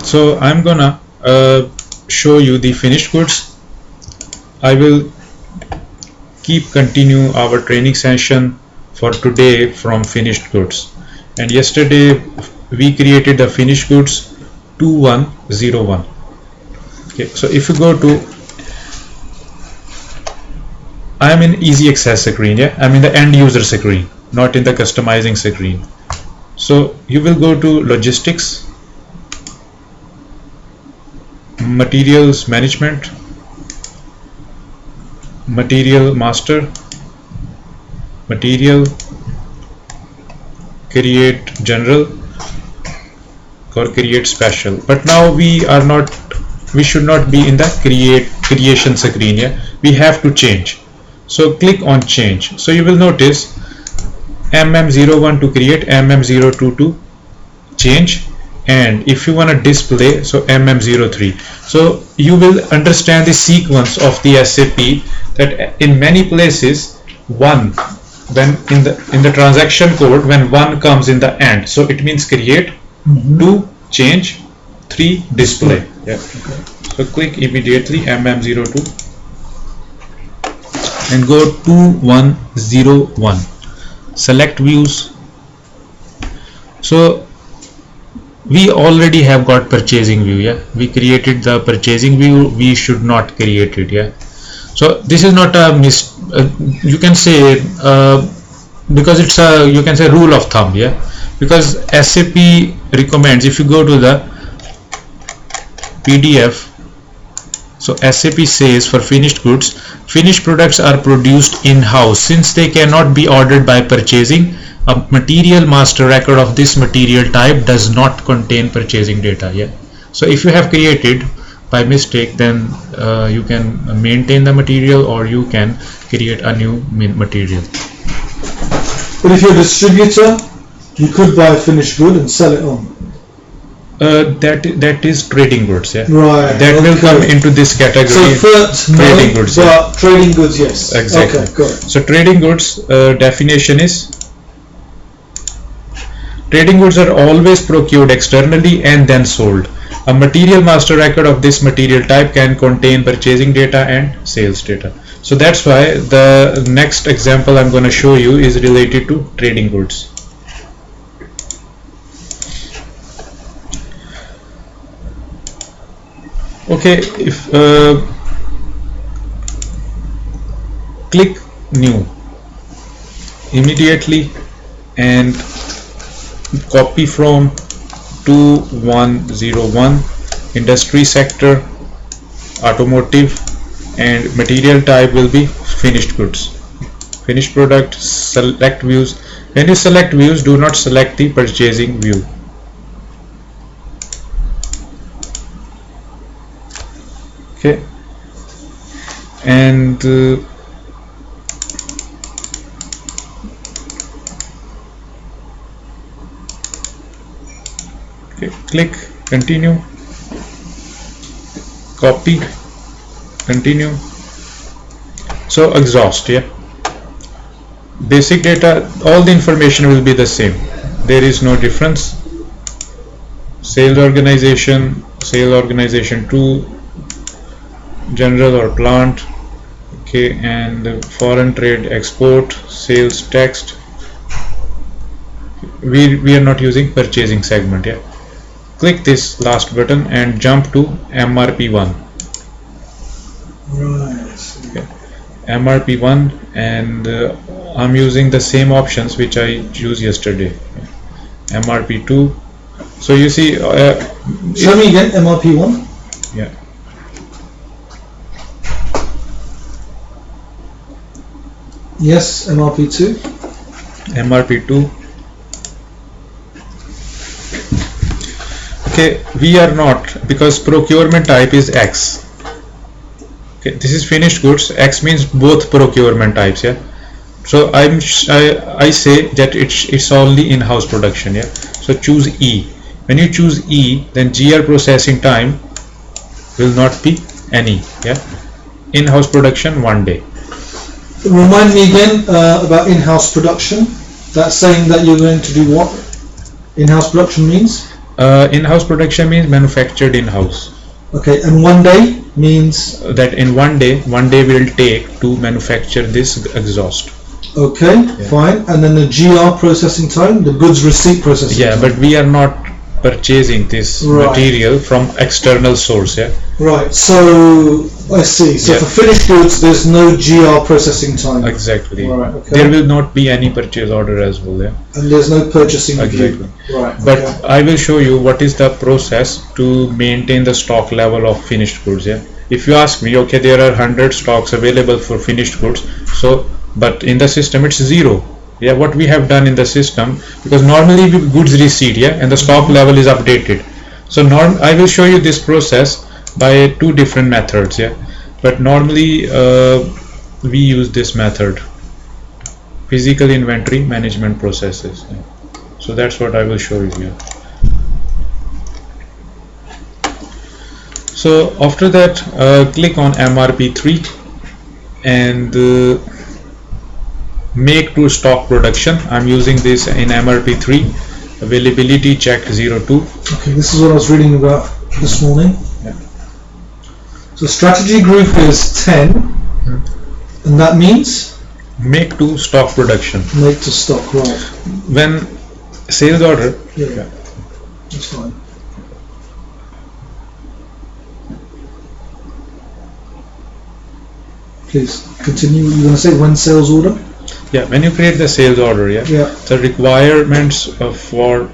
So I'm gonna show you the finished goods. I will continue our training session for today from finished goods, and yesterday we created the finished goods 2101. Okay, so if you go to, I am in easy access screen, yeah, I'm in the end user screen, not in the customizing screen. So you will go to logistics, materials management, material master, material, create general or create special. But now we should not be in the creation screen, yeah, we have to change. So click on change. So you will notice MM01 to create, MM02 to change, and if you want to display, so MM03. So you will understand the sequence of the SAP, that in many places when in the transaction code, when 1 comes in the end, so it means create, 2 change, 3 display. Yeah. Okay. So click immediately MM02 and go 2101, select views. So we already have got purchasing view, yeah, we created the purchasing view, we should not create it, yeah. So this is not a you can say because it's a, you can say, rule of thumb, yeah, because SAP recommends, if you go to the PDF, so SAP says for finished goods, finished products are produced in-house. Since they cannot be ordered by purchasing, a material master record of this material type does not contain purchasing data. Yeah. So if you have created by mistake, then you can maintain the material, or you can create a new material. But if you're a distributor, you could buy a finished good and sell it on. That is trading goods, yeah. Right. That will come into this category. So trading goods, but yeah. Trading goods, yes. Exactly. Okay, got it. So trading goods definition is: trading goods are always procured externally and then sold. A material master record of this material type can contain purchasing data and sales data. So that's why the next example I'm going to show you is related to trading goods. Okay, if click new immediately and copy from 2101, industry sector, automotive, and material type will be finished goods, finished product, select views. When you select views, do not select the purchasing view. Okay, and okay, click continue, copy, continue. So exhaust, yeah, basic data, all the information will be the same, there is no difference. Sales organization 2, general or plant, okay, and foreign trade, export, sales text. We are not using purchasing segment, yeah. Click this last button and jump to MRP1. Right. Okay. MRP1, and I'm using the same options which I used yesterday. MRP2. So you see, show me again MRP1. Yeah. Yes, MRP2. MRP2. Okay, we are not, because procurement type is X. Okay, this is finished goods. X means both procurement types, yeah. So I say that it's only in-house production, yeah. So choose E. When you choose E, then GR processing time will not be any, yeah. In-house production 1 day. Remind me again about in-house production. That's saying that you're going to do what? In-house production means? In-house production means manufactured in-house. Okay, and 1 day means? That in one day will take to manufacture this exhaust. Okay, fine. And then the GR processing time, the goods receipt processing time. But we are not purchasing this material from external source. Right, so I see. So for finished goods, there's no GR processing time. Exactly. Right, okay. There will not be any purchase order as well. And there's no purchasing. Exactly. Right. But I will show you what is the process to maintain the stock level of finished goods. If you ask me, okay, there are 100 stocks available for finished goods. So, but in the system it's 0. What we have done in the system, because normally we goods receipt, and the stock level is updated. So I will show you this process by 2 different methods. But normally we use this method, physical inventory management processes. So that's what I will show you here. So after that, click on MRP3 and make to stock production. I'm using this in MRP3, availability checked 02. Okay, this is what I was reading about this morning. So strategy group is 10, and that means? Make to stock production. Make to stock, right. When sales order. That's fine. Please continue. You're going to say when sales order? When you create the sales order, the requirements for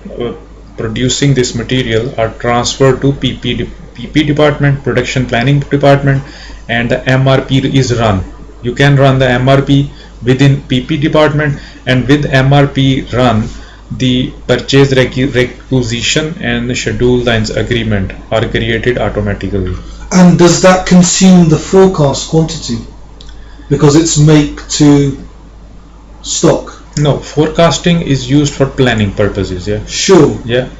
producing this material are transferred to PP department, production planning department, and the MRP is run. You can run the MRP within PP department, and with MRP run, the purchase requisition and schedule lines agreement are created automatically. And does that consume the forecast quantity? Because it's make to stock. No, forecasting is used for planning purposes. Sure.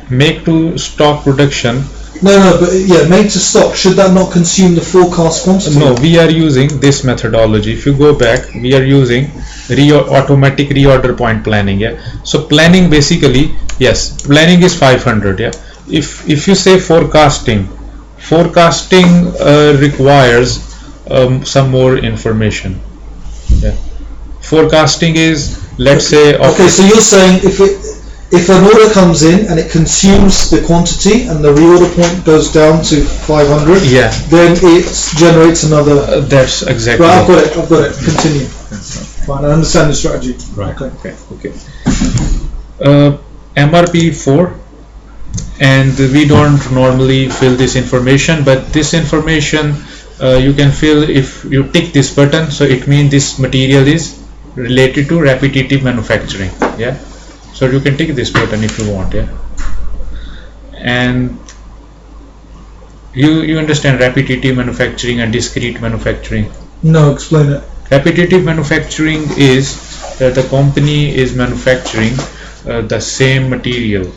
Make to stock production. No, but make to stock. Should that not consume the forecast quantity? No, we are using this methodology. If you go back, we are using automatic reorder point planning. So planning basically, planning is 500. If you say forecasting requires some more information. Forecasting is, let's say, okay, so you're saying if an order comes in and it consumes the quantity and the reorder point goes down to 500, then it generates another. That's exactly. Right, I've got it. Continue. Fine, I understand the strategy. Right. Okay. MRP4, and we don't normally fill this information, but this information you can fill if you tick this button. So it means this material is related to repetitive manufacturing. So you can tick this button if you want. And you understand repetitive manufacturing and discrete manufacturing? No, explain it. Repetitive manufacturing is that the company is manufacturing the same material,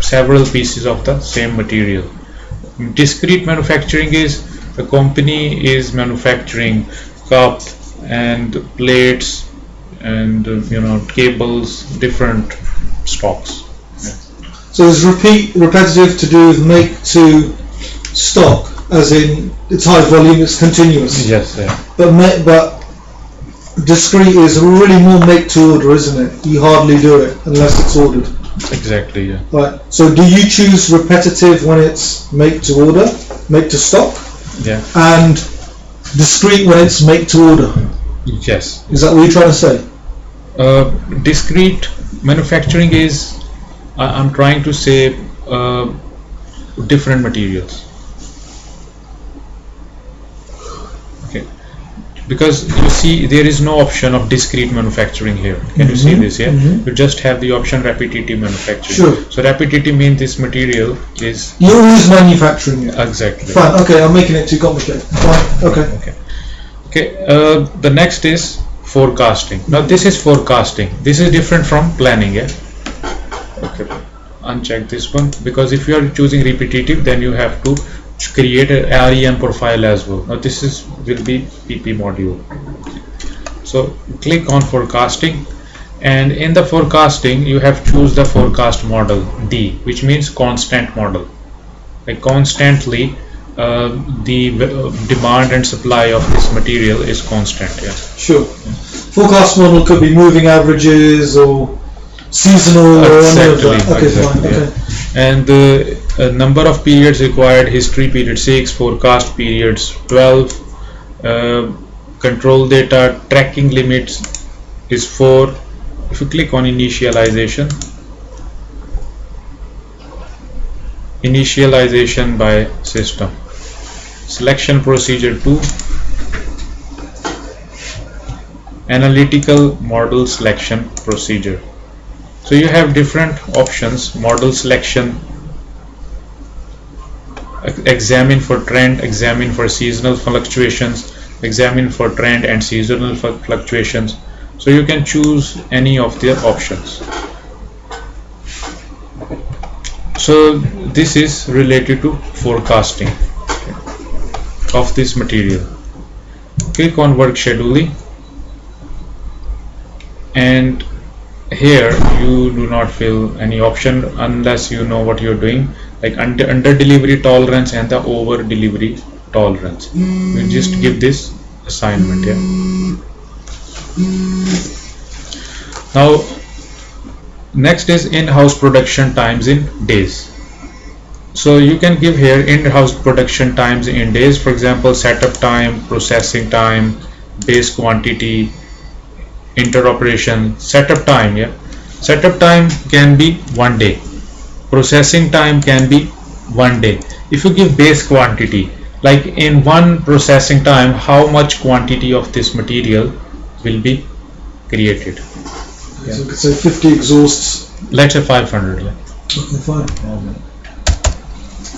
several pieces of the same material. Discrete manufacturing is the company is manufacturing cup and plates and cables, different stocks. So it's repetitive to do with make to stock, as in it's high volume, it's continuous. But discrete is really more make to order, isn't it? You hardly do it unless it's ordered. Exactly. Right. So do you choose repetitive when it's make to order, make to stock? And discrete when it's make to order? Yes. Is that what you're trying to say? Discrete manufacturing is, I'm trying to say, different materials. Because you see there is no option of discrete manufacturing here. Can you see this? You just have the option repetitive manufacturing. Sure. So repetitive means this material is. You're always manufacturing it. Exactly. Fine. Okay, I'm making it too complicated. Fine. Okay. The next is forecasting. Now this is forecasting. This is different from planning. Uncheck this one, because if you are choosing repetitive, then you have to create a REM profile as well. Now this will be PP module. So click on forecasting And in the forecasting, you have choose the forecast model D, which means constant model. Like constantly, the demand and supply of this material is constant. Yeah. Sure. Yeah. Forecast model could be moving averages or seasonal or any of that. Okay, exactly, fine. yeah. Okay. And the number of periods required: history period 6, forecast periods 12, control data tracking limits is 4. If you click on initialization by system, selection procedure 2, analytical model selection procedure. So you have different options: model selection, examine for trend, examine for seasonal fluctuations, examine for trend and seasonal fluctuations. So you can choose any of the options. So this is related to forecasting of this material. Click on work scheduling, and here you do not fill any option unless you know what you're doing, like under delivery tolerance and the over delivery tolerance. You just give this assignment here. Now next is in-house production times in days. So you can give here in-house production times in days. For example, setup time, processing time, base quantity, interoperation. Setup time, yeah, setup time can be 1 day, processing time can be 1 day. If you give base quantity, like in one processing time, how much quantity of this material will be created? Yeah. So we could say 50 exhausts. Let's say 500. Yeah. Okay, fine.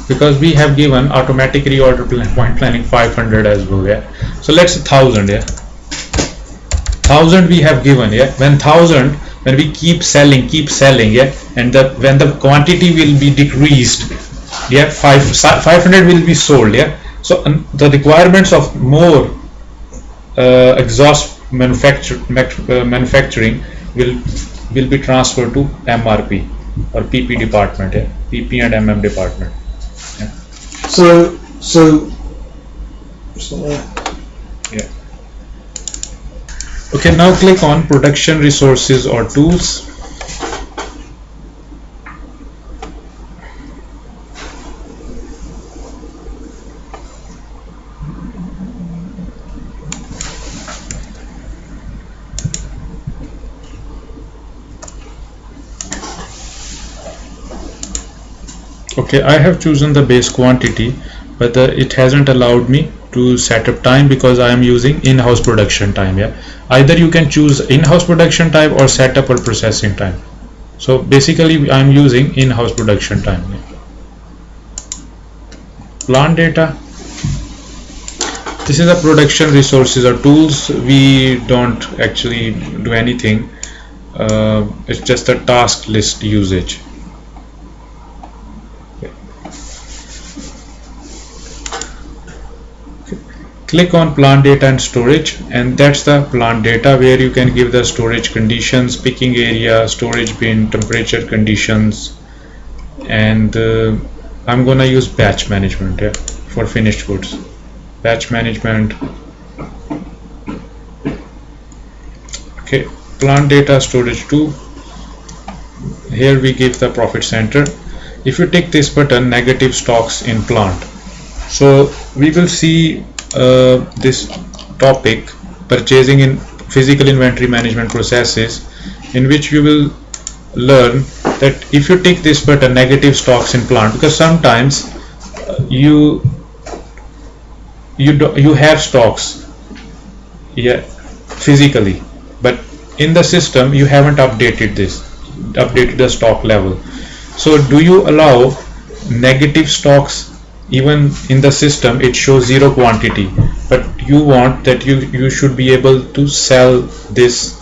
Because we have given automatic reorder point planning 500 as well. Yeah. So let's say 1000. Yeah. 1000 we have given. Yeah. When we keep selling. Yeah. And when the quantity will be decreased. Yeah. 500 will be sold. Yeah. So the requirements of more exhaust manufacturing will be transferred to MRP or PP department, yeah? PP and MM department. Yeah. So it's not there. Yeah. Okay, now click on production resources or tools. Okay, I have chosen the base quantity, but it hasn't allowed me to set up time because I am using in-house production time. Yeah, either you can choose in-house production time or setup or processing time. So basically I am using in-house production time. Yeah. Plant data. This is the production resources or tools. We don't actually do anything. It's just a task list usage. Click on plant data and storage, and that's the plant data where you can give the storage conditions, picking area, storage bin, temperature conditions, and I'm gonna use batch management, yeah, for finished goods. Batch management. Okay, plant data storage 2. Here we give the profit center. If you tick this button, negative stocks in plant. So we will see this topic, purchasing in physical inventory management processes, in which you will learn that if you tick this button, negative stocks in plant, because sometimes you have stocks, yeah, physically, but in the system you haven't updated the stock level. So do you allow negative stocks? Even in the system it shows 0 quantity, but you want that you should be able to sell this.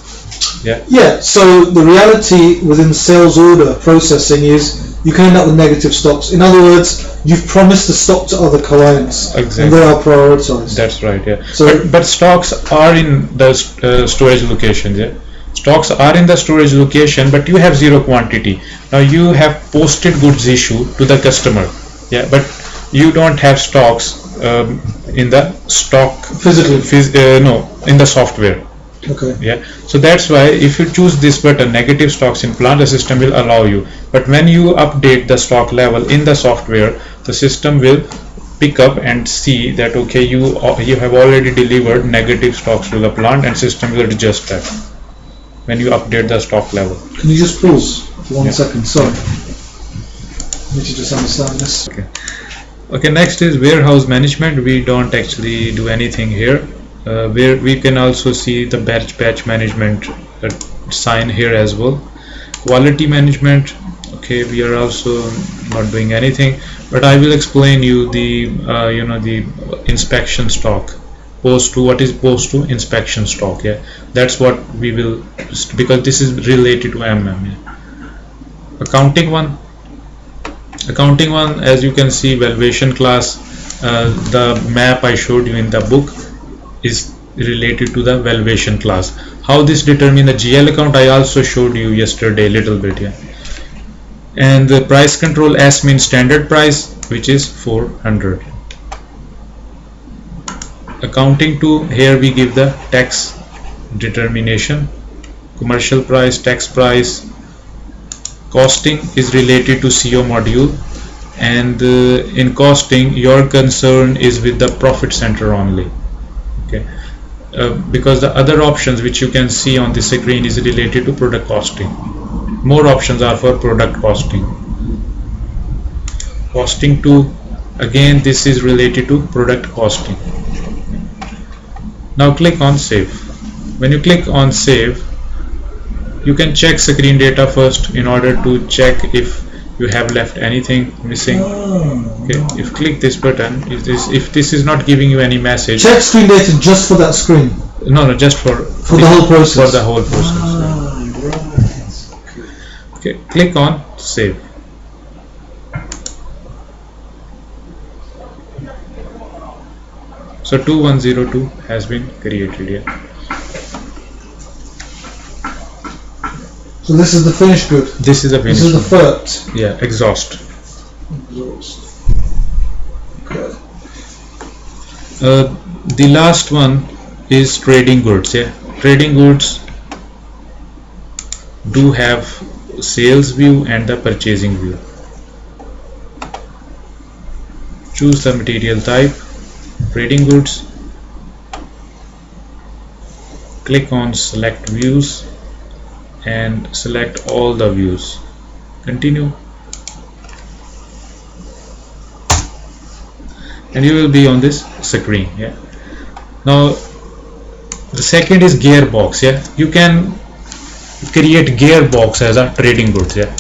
Yeah, so the reality within sales order processing is you can end up with negative stocks. In other words, you've promised the stock to other clients. Exactly. And they are prioritized. That's right, yeah. So but stocks are in the storage locations, yeah. Stocks are in the storage location, but you have zero quantity. Now you have posted goods issue to the customer, yeah, but you don't have stocks in the stock physically. No, in the software. Okay. Yeah. So that's why if you choose this button, negative stocks in plant, the system will allow you. But when you update the stock level in the software, the system will pick up and see that okay, you have already delivered negative stocks to the plant, and system will adjust that when you update the stock level. Can you just pause for 1 second? Sorry. I need to just understand this. Okay, next is warehouse management. We don't actually do anything here. Where we can also see the batch management sign here as well. Quality management, okay, we are also not doing anything, but I will explain you the the inspection stock. What is post to inspection stock, yeah, that's what we will, because this is related to MM. Yeah. Accounting one, as you can see, valuation class, the map I showed you in the book is related to the valuation class. How this determine the GL account, I also showed you yesterday a little bit, yeah. And the price control, S means standard price, which is 400. Accounting 2, here we give the tax determination, commercial price, tax price. Costing is related to CO module, and in costing your concern is with the profit center only, okay, because the other options which you can see on the screen is related to product costing. More options are for product costing. Costing 2, again this is related to product costing. Now click on save. When you click on save, you can check screen data first in order to check if you have left anything missing. Okay, if click this button, if this is not giving you any message, check screen data just for that screen. No, just for the whole process. For the whole process. Okay, click on save. So 2102 has been created here. So this is the finished good. This is the finished. This is the FERT. Yeah, exhaust. Okay. The last one is trading goods. Yeah, trading goods do have sales view and the purchasing view. Choose the material type, trading goods. Click on select views and select all the views. Continue, and you will be on this screen. Yeah. Now the second is gearbox. Yeah, you can create gearbox as a trading goods. Yeah,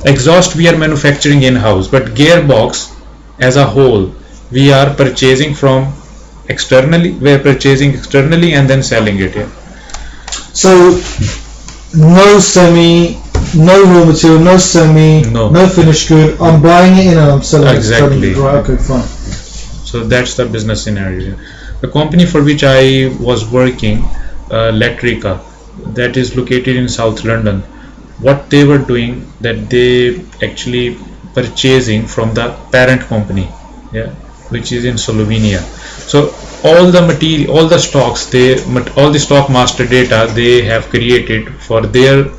exhaust we are manufacturing in-house, but gearbox as a whole we are purchasing from externally. We are purchasing externally and then selling it. Yeah. So no semi, no raw material, no semi, no finished good. I'm buying it in and I'm selling it. Exactly. Right. Okay, fine. So that's the business scenario. The company for which I was working, Letrica, that is located in South London. What they were doing, that they actually purchasing from the parent company, yeah, which is in Slovenia. So all the material, all the stocks, all the stock master data they have created for their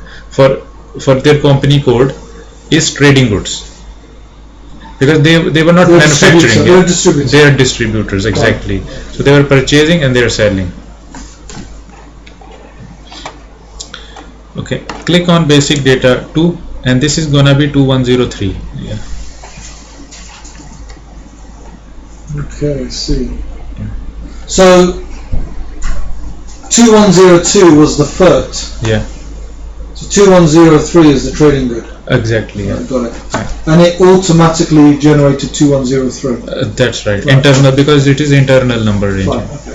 company code is trading goods, because they were not manufacturing. They are distributors. They are distributors, exactly. So they were purchasing and they are selling. Okay, click on basic data 2, and this is gonna be 2103. Yeah. Okay, I see. So 2102 was the FERT. Yeah. So 2103 is the trading good. Exactly. Yeah. Got it. Right. And it automatically generated 2103. That's right. Internal, because it is internal number range. Okay.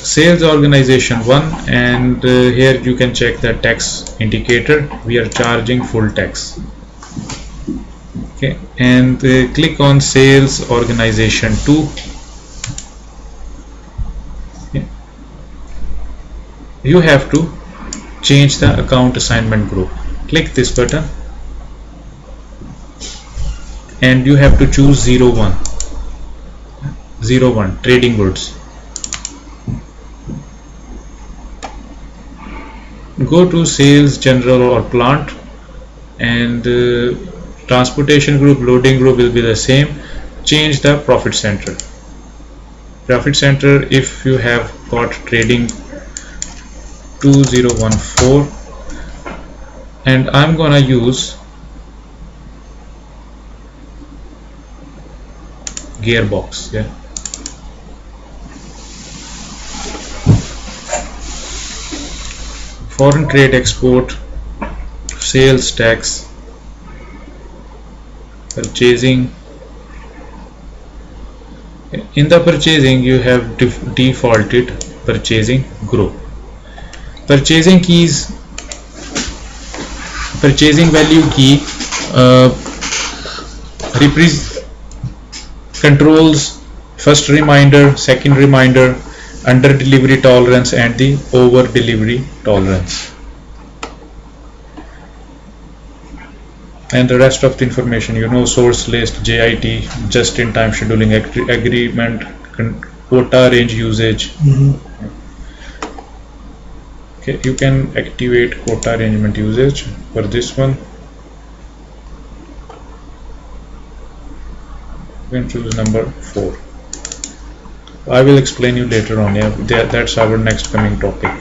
Sales organization 1, and here you can check the tax indicator. We are charging full tax. Okay, and click on sales organization 2. Okay. You have to change the account assignment group. Click this button and you have to choose 01 trading goods. Go to sales, general or plant, and transportation group, loading group will be the same. Change the profit center. Profit center, if you have got trading 2014, and I'm gonna use gearbox. Yeah. Foreign trade, export, sales tax, purchasing. In the purchasing you have defaulted purchasing group. Purchasing keys, purchasing value key controls first reminder, second reminder, under delivery tolerance and the over delivery tolerance, and the rest of the information, you know, source list, JIT, just in time scheduling, agreement, quota range usage. Okay, you can activate quota arrangement usage for this one. You can choose number 4. I will explain you later on. Yeah, that's our next coming topic.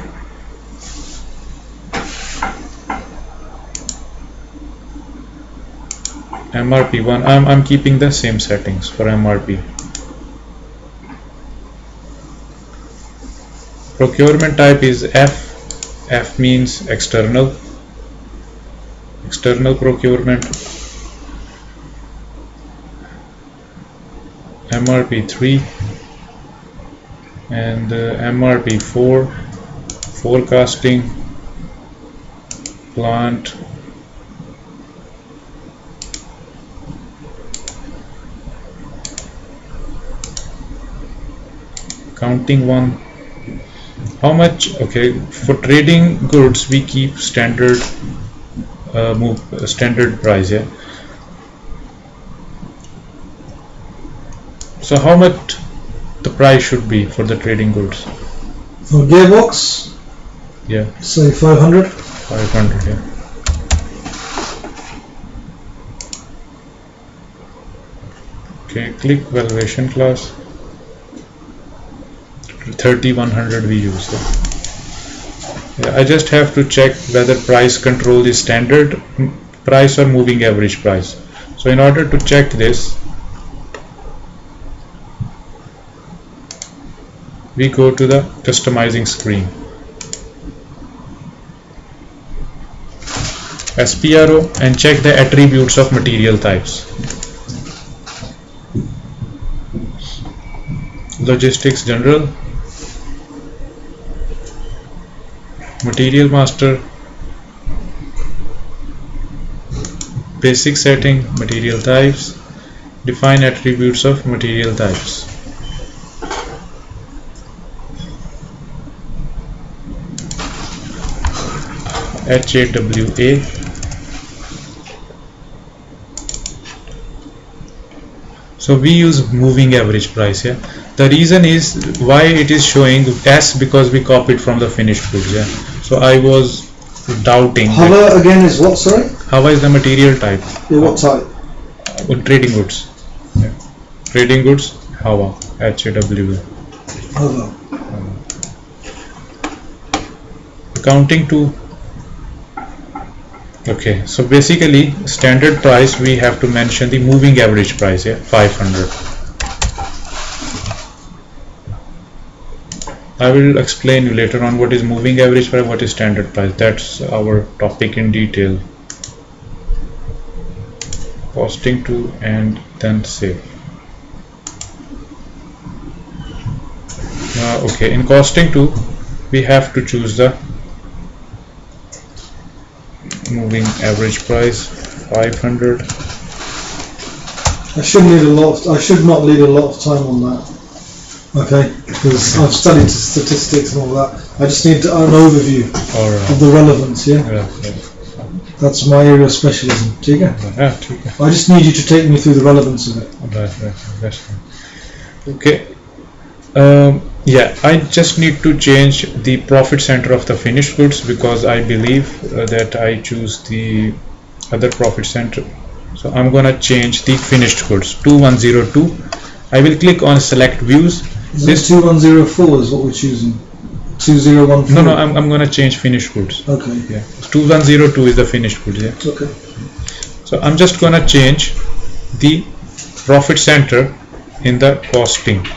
MRP 1. I'm keeping the same settings for MRP. Procurement type is F. F means external procurement. MRP 3 and MRP 4, forecasting, plant, accounting 1. How much? Okay, for trading goods we keep standard standard price. Yeah. So how much the price should be for the trading goods? For gearbox, yeah, say 500. 500, yeah. Okay, click valuation class. 3100 we use. Yeah, I just have to check whether price control is standard price or moving average price. So in order to check this, we go to the customizing screen. SPRO and check the attributes of material types. Logistics general, material master, basic setting, material types, define attributes of material types. HAWA. So we use moving average price. Yeah, the reason is why it is showing S, because we copied from the finished goods. Yeah, so I was doubting. HAWA again is what? Sorry. HAWA is the material type. Yeah, what type? Trading goods. Yeah. Trading goods. HAWA. HAWA. HAWA. Accounting to. Okay, so basically standard price we have to mention the moving average price. Yeah, 500. I will explain you later on what is moving average price, what is standard price. That's our topic in detail. Costing to and then save. Okay, in costing to we have to choose the moving average price 500. I should not need a lot of time on that. Okay, because I've studied statistics and all that. I just need an overview of the relevance, yeah? That's my area of specialism. ठीक है? I just need you to take me through the relevance of it. Okay. Yeah, I just need to change the profit center of the finished goods because I believe that I choose the other profit center. So I'm gonna change the finished goods 2102. I will click on select views. This 2104 is what we're choosing. 2014. No, I'm gonna change finished goods. Okay. Yeah. 2102 is the finished goods. Yeah. Okay. So I'm just gonna change the profit center in the costing.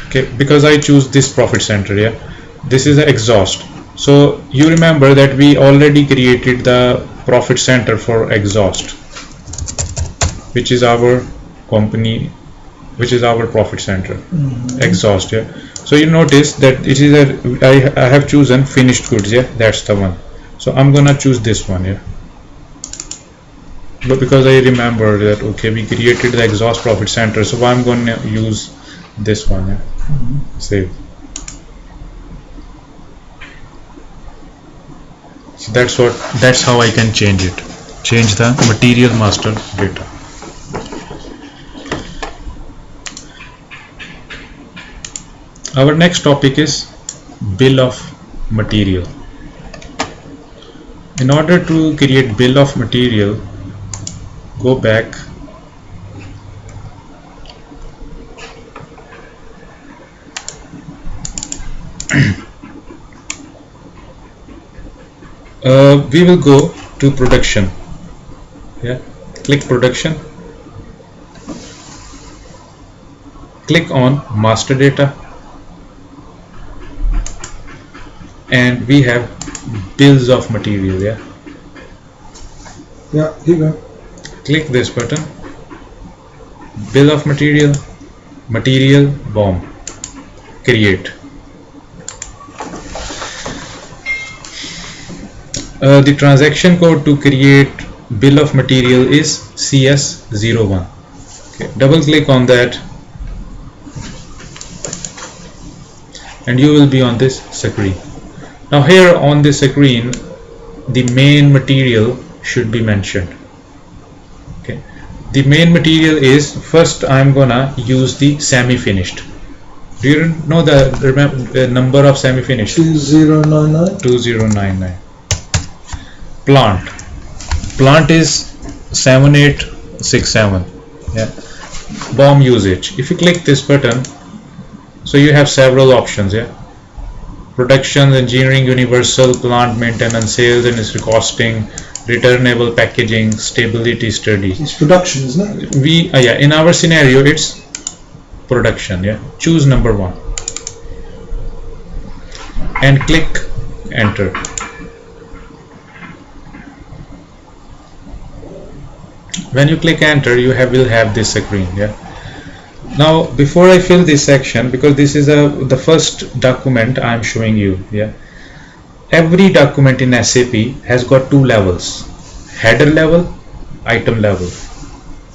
Okay, because I choose this profit center. Yeah. This is the exhaust. So you remember that we already created the profit center for exhaust, which is our company, which is our profit center. Exhaust. Yeah. So you notice that it is I have chosen finished goods. Yeah, that's the one. So I'm gonna choose this one. Yeah. But because I remember that, okay, we created the exhaust profit center, so I'm gonna use this one. Yeah. Save. So that's how I can change it. Change the material master data. Our next topic is bill of material. In order to create bill of material, go back we will go to production. Yeah, click production, click on master data, and we have bills of material. Yeah, keep going. Click this button, bill of material, Material-BOM, create. The transaction code to create bill of material is CS01. Okay, double click on that and you will be on this screen. Now here on this screen, the main material should be mentioned. Okay, the main material is, first I'm gonna use the semi-finished. Do you know the number of semi-finished? 2099. 2099. Plant is 7867. Yeah. BOM usage. If you click this button, so you have several options. Yeah. Production, engineering, universal, plant maintenance, sales and costing, returnable packaging, stability study. It's production, isn't it? Yeah, in our scenario it's production. Yeah. Choose number 1 and click enter. When you click enter, you will have this screen. Yeah. Now before I fill this section, because this is the first document I am showing you. Yeah. Every document in SAP has got 2 levels: header level, item level.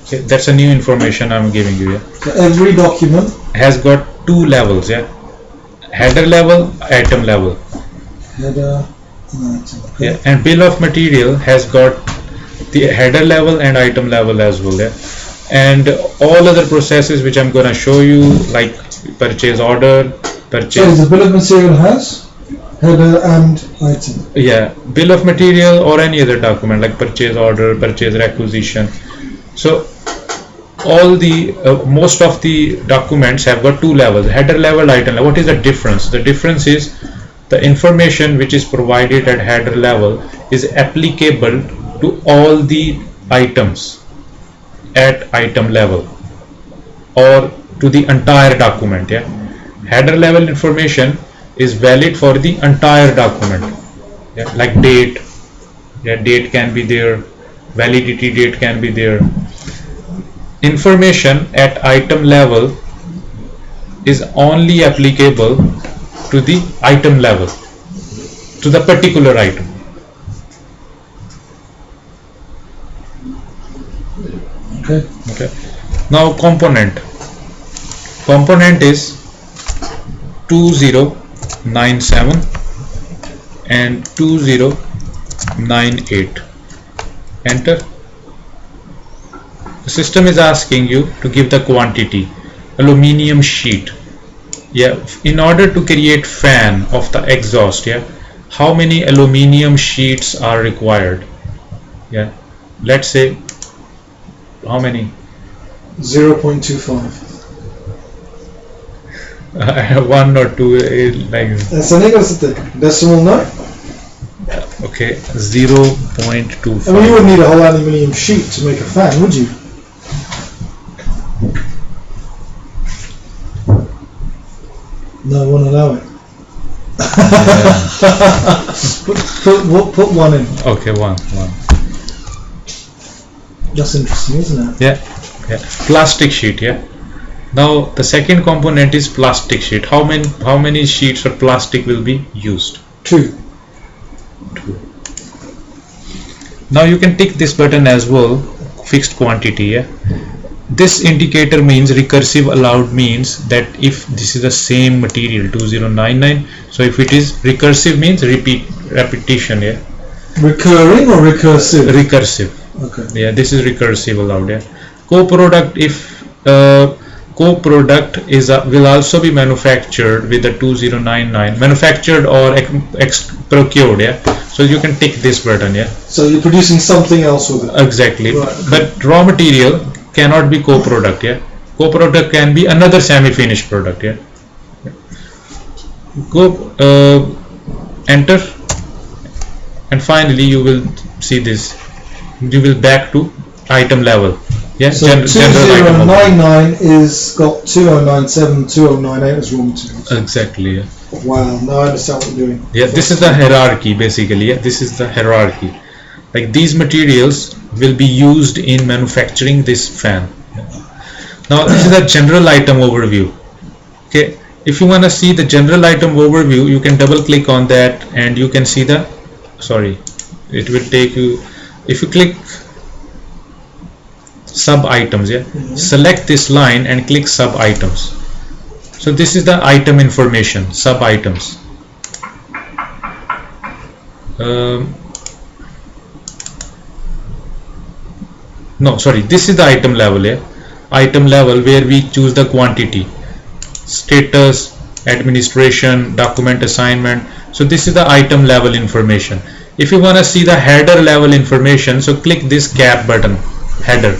Okay, that's a new information I'm giving you. Yeah. So every document has got 2 levels. Yeah. Header level, item level. Header and item. Okay. Yeah. And bill of material has got the header level and item level as well. Yeah. And all other processes which I'm gonna show you, like purchase order, purchase. So the bill of material has header and item. Yeah, bill of material or any other document like purchase order, purchase requisition. So all the most of the documents have got 2 levels: header level, item level. What is the difference? The difference is the information which is provided at header level is applicable to all the items at item level or to the entire document. Yeah, header level information is valid for the entire document. Yeah, like date. Yeah, date can be there, validity date can be there. Information at item level is only applicable to the item level, to the particular item. Okay. Now component. component is 2097 and 2098. Enter. The system is asking you to give the quantity, aluminium sheet. Yeah, in order to create fan of the exhaust, yeah, how many aluminium sheets are required? Yeah, let's say how many? 0.25. 1 or 2 like. Decimal no? Okay, 0.25. I mean, you wouldn't need a whole aluminium sheet to make a fan, would you? No, I won't allow it. Put one in. Okay, one. That's interesting, isn't it? Yeah. Plastic sheet. Yeah. Now the second component is plastic sheet. How many sheets of plastic will be used? 2. Now you can tick this button as well. Fixed quantity. Yeah. This indicator means recursive allowed means that if this is the same material 2099, so if it is recursive means repetition. Yeah. Recurring or recursive? Recursive. Okay. Yeah, this is recursive allowed. Yeah. Co-product, if co-product is will also be manufactured with the 2099, manufactured or procured. Yeah. So you can tick this button. Yeah. So you're producing something else with it. Exactly. Right. But raw material cannot be co-product. Yeah. Co-product can be another semi-finished product. Yeah. Go enter, and finally you will see this. You will back to item level. Yeah. So 2099 is got 2097, 2098 as raw materials. Exactly. Yeah. Wow. Now I understand what you're doing. Yeah. This is the hierarchy basically. Yeah. This is the hierarchy. Like these materials will be used in manufacturing this fan. Now this is a general item overview. Okay, if you want to see the general item overview, you can double click on that and you can see the, it will take you, if you click sub items, yeah, select this line and click sub items. So this is the item information, sub items. This is the item level. Yeah, item level where we choose the quantity, status, administration, document assignment. So this is the item level information. If you want to see the header level information, so click this cap button, header.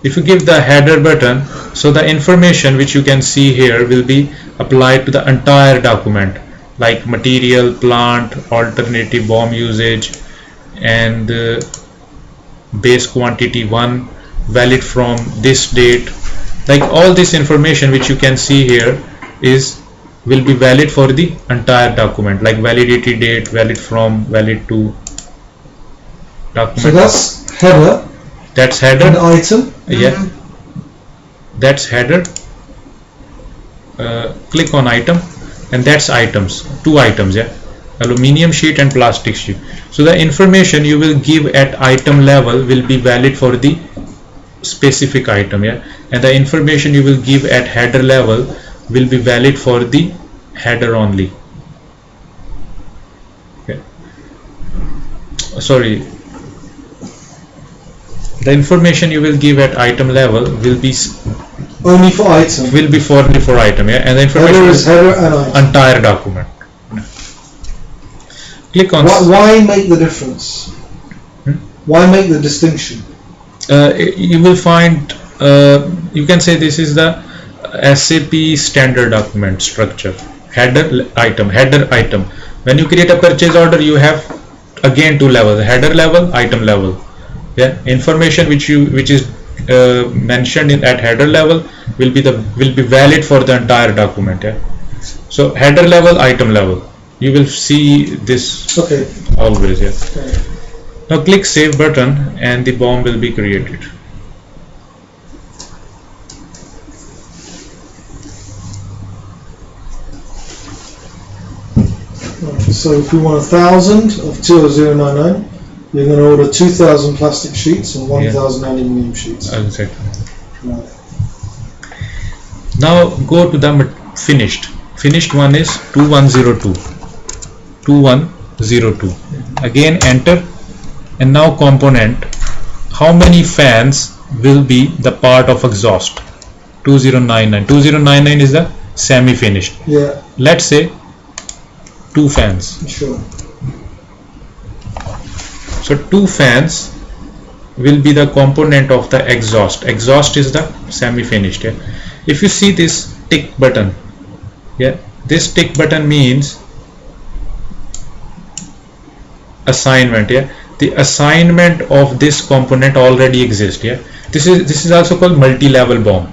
If you give the header button, so the information which you can see here will be applied to the entire document, like material, plant, alternative BOM usage, and base quantity 1, valid from this date. Like all this information which you can see here will be valid for the entire document, like validity date, valid from, valid to document. So that's header. That's header. An item. Yeah. That's header. Click on item, and that's items. 2 items. Yeah. Aluminium sheet and plastic sheet. So the information you will give at item level will be valid for the specific item. Yeah. And the information you will give at header level will be valid for the header only. Okay. The information you will give at item level will be only for item. Will be only for item. Yeah. And the information is header and item. Entire document. Click on. Why make the difference? Why make the distinction? You will find. You can say this is the SAP standard document structure. Header item. When you create a purchase order, you have again 2 levels: header level, item level. Yeah, information which is mentioned at header level will be valid for the entire document. Yeah. So header level, item level. You will see this always. Yeah. Okay. Now click save button and the BOM will be created. So if we want 1,000 of 2099, you're going to order 2,000 plastic sheets and 1,000 aluminium sheets. Exactly. Right. Now go to the finished one is 2102. Again enter, and now component, how many fans will be the part of exhaust? 2099 is the semi-finished. Yeah. Let's say 2 fans. Sure. So 2 fans will be the component of the exhaust. Exhaust is the semi-finished. Yeah? If you see this tick button, yeah, this tick button means assignment. Yeah, the assignment of this component already exists. Yeah, this is also called multi-level BOM.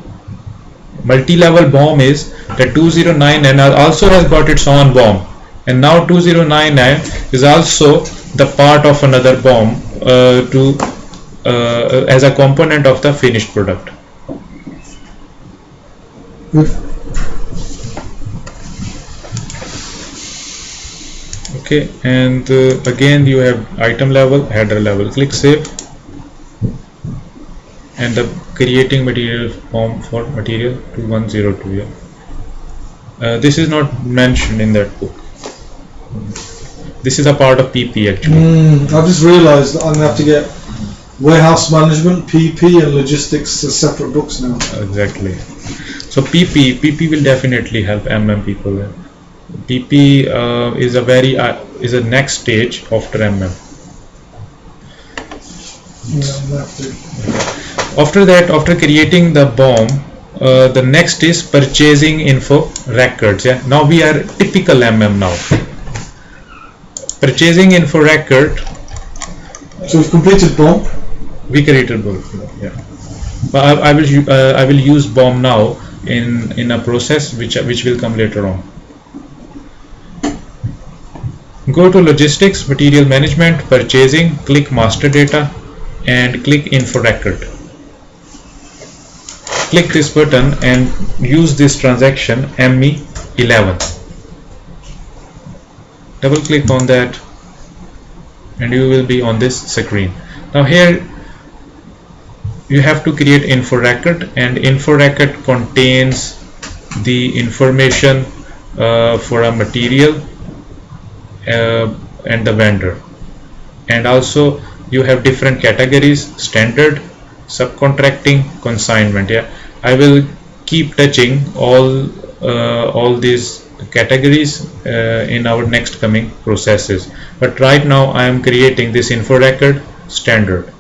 Multi-level BOM is that 2099 also has got its own BOM, and now 2099 is also the part of another BOM as a component of the finished product. Okay, and again you have item level, header level. Click save, and the creating material form for material 2102. Yeah. This is not mentioned in that book. This is a part of PP actually. I've just realised that I'm going to have to get warehouse management, PP, and logistics as separate books now. Exactly. So PP will definitely help MM people. PP is a next stage after MM. Yeah, after that, after creating the BOM, the next is purchasing info records. Yeah. Now we are typical MM now. Purchasing info record. So we've completed BOM. We created BOM. Yeah. But I will use BOM now in a process which will come later on. Go to logistics, material management, purchasing, click master data, and click info record. Click this button and use this transaction ME11. Double click on that, and you will be on this screen. Now here you have to create info record, and info record contains the information for a material and the vendor, and also you have different categories: standard, subcontracting, consignment. Yeah, I will keep touching all these categories in our next coming processes, but right now I am creating this info record standard.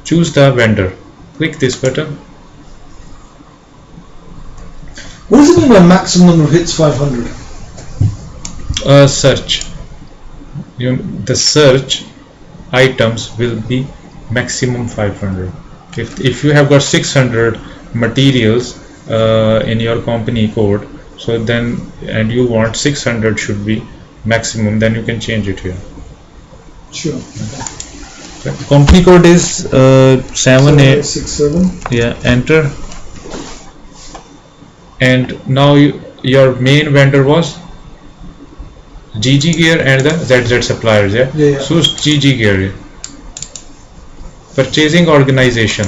Choose the vendor, click this button. What does it mean by maximum number of hits 500? Search. The search items will be maximum 500. If you have got 600 materials in your company code, so then, and you want 600 should be maximum, then you can change it here. Sure. Okay. Company code is 7867. Yeah, enter. And now your main vendor was GG Gear and the ZZ suppliers. Yeah. So it's GG Gear. Yeah. Purchasing organization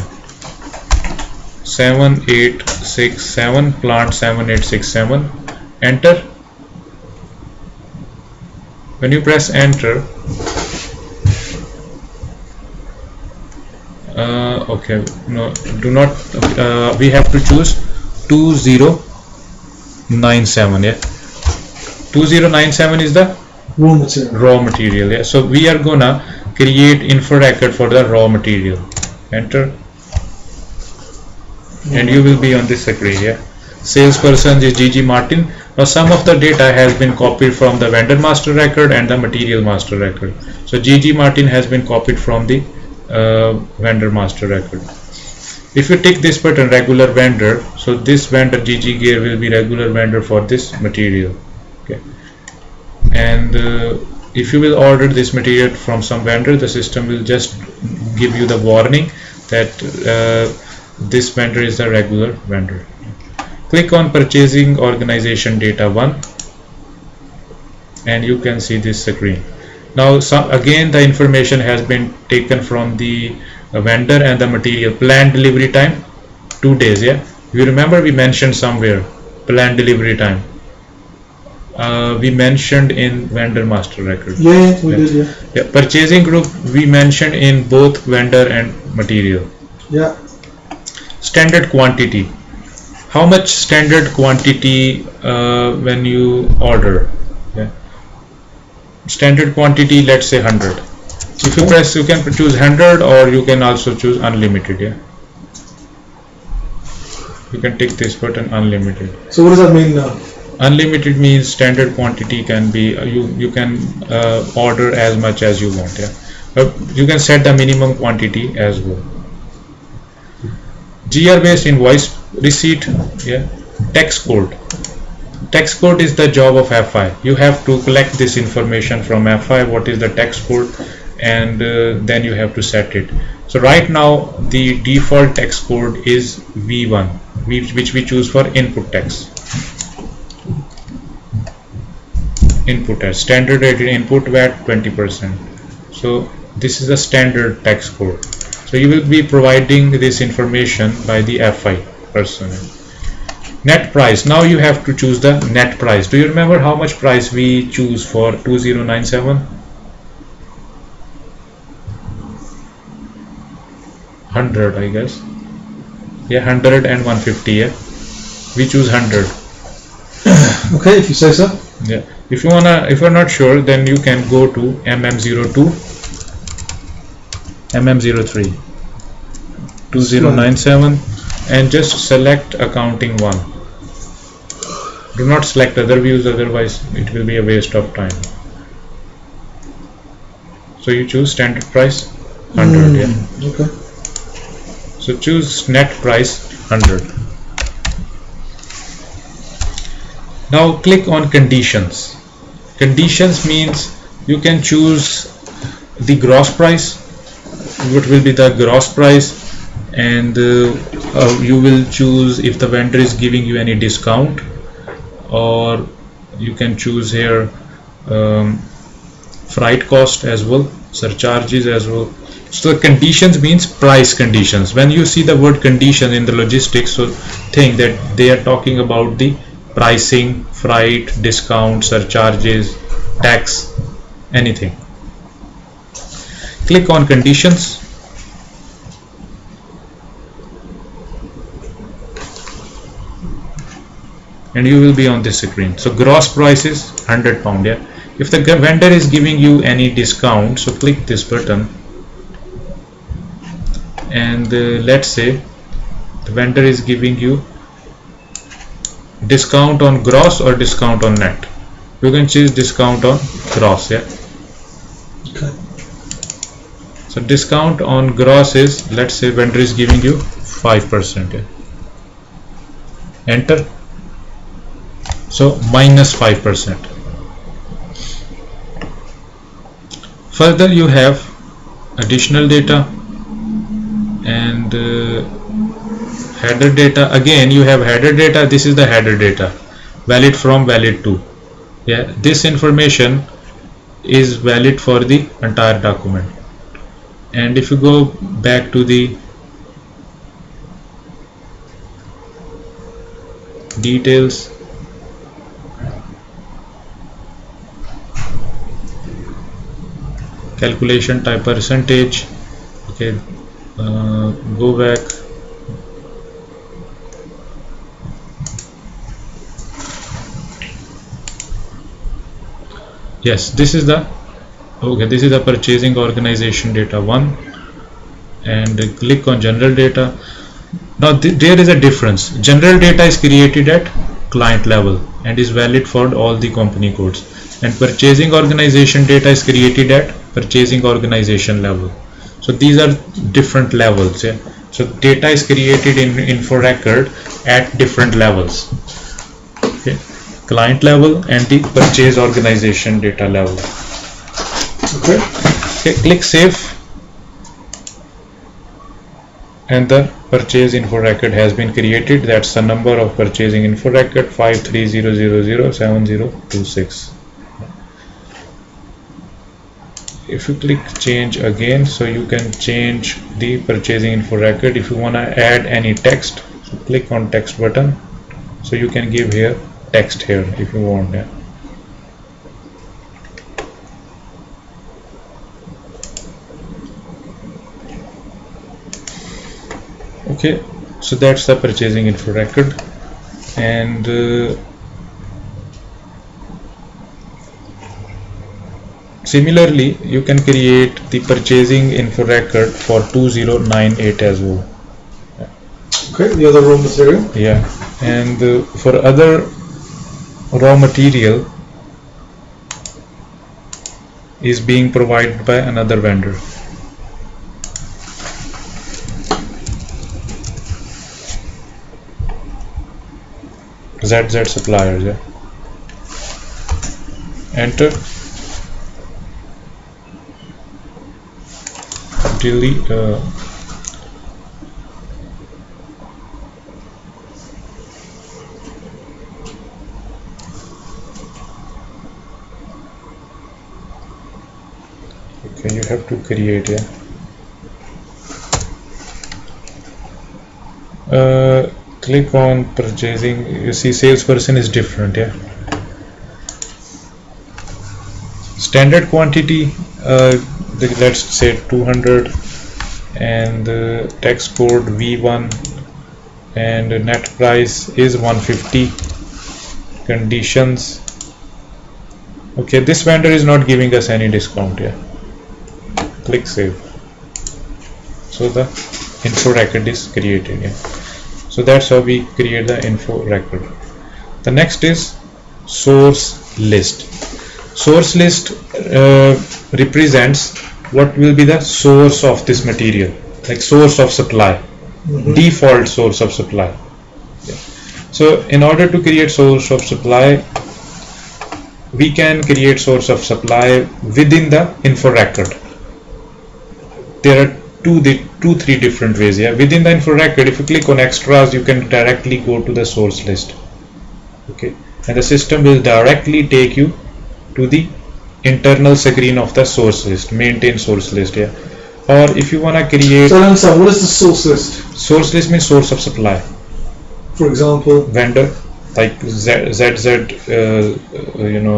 7867, plant 7867. Enter. When you press enter, okay, no, do not. We have to choose 2097. Yeah, 2097 is the raw material. Yeah, so we are gonna create info record for the raw material. Enter, and you will be on this screen. Yeah, salesperson is GG Martin. Now some of the data has been copied from the vendor master record and the material master record. So GG Martin has been copied from the vendor master record. If you tick this button, regular vendor, so this vendor GG Gear will be regular vendor for this material. Okay, and if you will order this material from some vendor, the system will just give you the warning that this vendor is the regular vendor. Click on purchasing organization data 1, and you can see this screen. Now again the information has been taken from the vendor and the material. Planned delivery time 2 days. Yeah, You remember we mentioned somewhere planned delivery time. We mentioned in vendor master record. Yeah, we did. Yeah. Purchasing group we mentioned in both vendor and material. Yeah. Standard quantity. How much standard quantity when you order? Yeah. Standard quantity, let's say 100. If you press, you can choose 100 or you can also choose unlimited. Yeah. You can tick this button, unlimited. So what does that mean now? Unlimited means standard quantity can be you can order as much as you want. Yeah. You can set the minimum quantity as well. GR based invoice receipt. Yeah. Tax code. Tax code is the job of FI. You have to collect this information from FI. What is the tax code, and then you have to set it. So right now the default tax code is V1, which we choose for input tax. Input tax, standard rated input VAT 20%. So this is the standard tax code. So you will be providing this information by the FI person. Net price. Now you have to choose the net price. Do you remember how much price we choose for 2097? 100, I guess. Yeah, 100 and 150. Yeah, we choose 100. Okay, if you say so. Yeah. If you're not sure, then you can go to MM02, MM03, 2097, and just select accounting 1. Do not select other views, otherwise it will be a waste of time. So you choose standard price 100. Yeah. Okay. So choose net price 100. Now click on conditions. Conditions means you can choose the gross price, what will be the gross price, and you will choose if the vendor is giving you any discount, or you can choose here freight cost as well, surcharges as well. So the conditions means price conditions. When you see the word condition in the logistics, so think that they are talking about the pricing, freight, discount, surcharges, tax, anything. Click on conditions. And you will be on this screen. So gross price is £100. Yeah. If the vendor is giving you any discount, so click this button. And let's say the vendor is giving you discount on gross or discount on net. You can choose discount on gross. Yeah. Okay. So discount on gross is, let's say vendor is giving you 5%. Yeah. Enter. So minus 5%. Further you have additional data and header data. Again you have header data. This is the header data, valid from, valid to. Yeah, this information is valid for the entire document. And if you go back to the details, calculation type percentage, okay, go back. Yes, this is the this is the purchasing organization data 1, and click on general data. Now there is a difference. General data is created at client level and is valid for all the company codes, and purchasing organization data is created at purchasing organization level. So these are different levels. Yeah. So data is created in info record at different levels. Okay. Client level and the purchase organization data level. Okay. Okay, click save, and the purchase info record has been created. That's the number of purchasing info record 530007026. If you click change again, so you can change the purchasing info record. If you want to add any text, So click on text button. So you can give here text here if you want. Yeah. Okay, so that's the purchasing info record, and similarly you can create the purchasing info record for 2098 as well. Okay, the other raw material. Yeah, and for other raw material is being provided by another vendor. ZZ suppliers. Yeah. Enter. Delete. Okay, you have to create. Yeah. Click on purchasing. You see salesperson is different. Yeah. Standard quantity, let's say 200, and tax code V1, and net price is 150. Conditions. Okay, this vendor is not giving us any discount. Yeah. Click save. So the info record is created. Yeah. So that's how we create the info record. The next is source list. Source list represents what will be the source of this material, like source of supply, default source of supply. Yeah. So in order to create source of supply, we can create source of supply within the info record. There are three different ways. Yeah, within the info record, if you click on extras, you can directly go to the source list. Okay, and the system will directly take you to the internal screen of the source list, maintain source list. Yeah, or if you want to create. So what is the source list? Source list means source of supply. For example, vendor like ZZ,